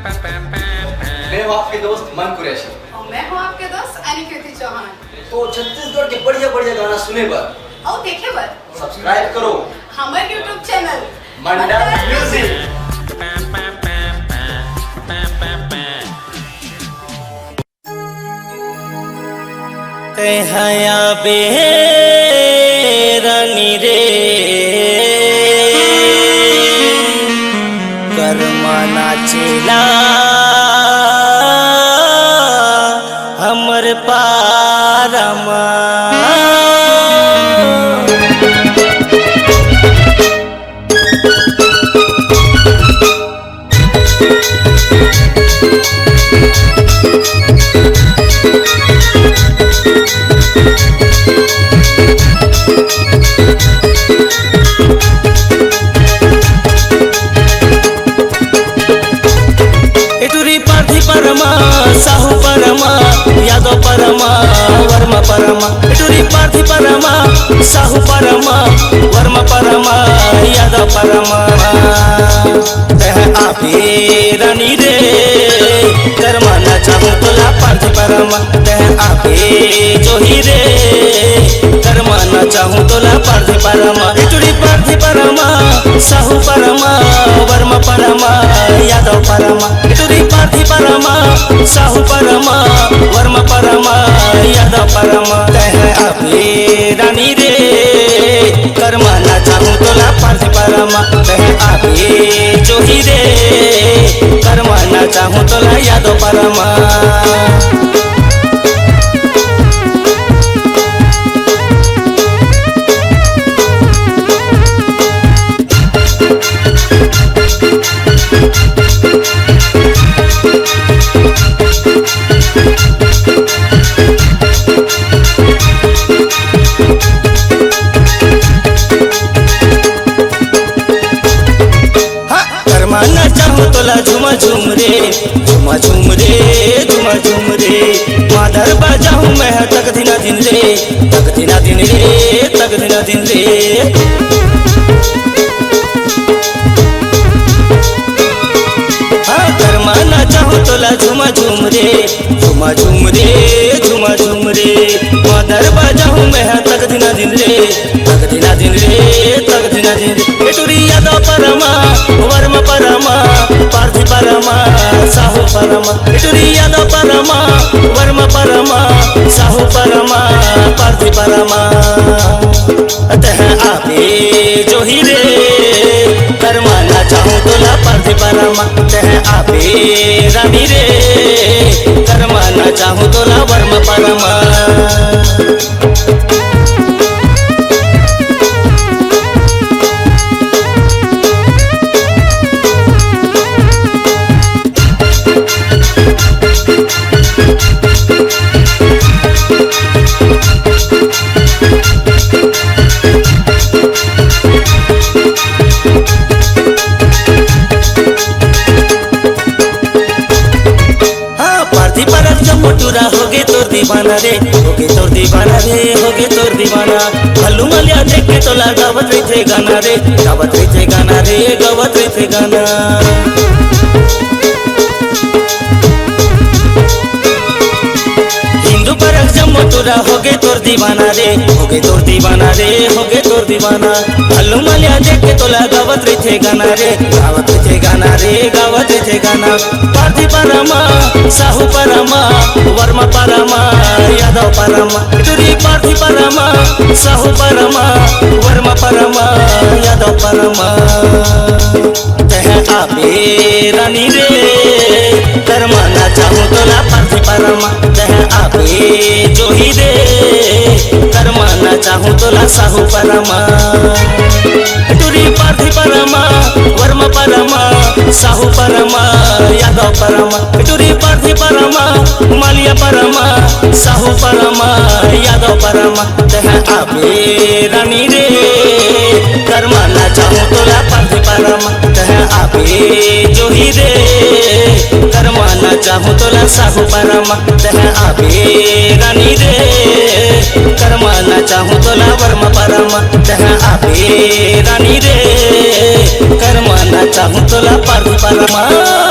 मैं हूँ आपके दोस्त मन कुरैशी और मैं हूँ आपके दोस्त अनिकेत चौहान। तो छत्तीसगढ़ के बढ़िया बढ़िया गाना सुने पर और देखे बर सब्सक्राइब करो हमारे YouTube चैनल मंडा म्यूजिक। हया बेरानी रे कर्मा नाचेला हमर पारमा परमा साहू परमा यादव परमा वर्मा परमा टूरी पार्थी परमा साहू परमा वर्मा परमा यादव परमा तह आपे रानी रे कर्मा ना चाहूँ तोला पार्थी परमा तह आपे जोही रे कर्मा ना चाहूँ तोला पार्थी परमा टूरी पार्थी परमा साहू परमा वर्मा परमा यादव परमा टूरी पार्थी परमा साहू परमा वर्मा परमा यादव परमा तह आपे रानी रे कर्मा ना चाहूँ तोला पार्थी परमा तह आपे जोही रे कर्मा ना चाहूँ तोला यादव परमा ना चाहूँ तोला झुमा झूम रे झुमा झूम रे झुमा झूम रे माधर बजाऊँ मैं तक दिना दिन रे तक दिना दिन रे तक दिना दिन रे हाँ कर्मा ना चाहूँ तोला झुमा झूम रे झुमा झूम रे झुमा झूम रे माधर बजाऊँ मैं तक दिना दिन रे तक दिना दिन रे तक दिना दिन रे टूरी यादव परमा वर्मा परमा पार्थी परमा साहू परमा टूरी यादव परमा वर्मा परमा साहू परमा पार्थी परमा अतः आपे जोही रे कर्मा ना चाहूँ तोला पार्थी परमा तह आपे रानी रे कर्मा ना चाहूँ तोला वर्मा परमा मोटूरा होगे तोर दीवाना रे होगे तोर दीवाना रे होगे तोर दीवाना भल्लू मलिया देख के तोला गावत रही थे गाना रे गावत रही थे गाना रे गावत रही थे गाना हिंदू पर मोटूरा होगे तोर दीवाना रे होगे तोर दीवाना रे होगे तोर दीवाना भल्लू मलिया देख के तोला गावत रही थे गाना रे गावत रही थे गाना रे गावत रही थे गाना पार्थी परमा साहू परमा वर्मा परमा यादव परमा टूरी पार्थी परमा साहू परमा वर्मा परमा यादव परमा तह आपे रानी रे कर्मा ना चाहूँ तोला पार्थी परमा तह आपे जोही रे कर्मा ना चाहूँ तोला साहू परमा टूरी पार्थी परमा वर्मा परमा साहू परमा यादव परमा टूरी पार्थी परमा मालिया परमा साहू परमा यादव परमा तह आपे रानी रे कर्मा ना चाहूँ तोला पार्थी परमा तह आपे जोही रे कर्मा ना चाहूँ तोला साहू परमा तह आपे रानी रे कर्मा ना चाहूँ तोला वर्मा परमा तह आपे रानी रे कर्मा ना चाहूँ तोला पार्थी परमा।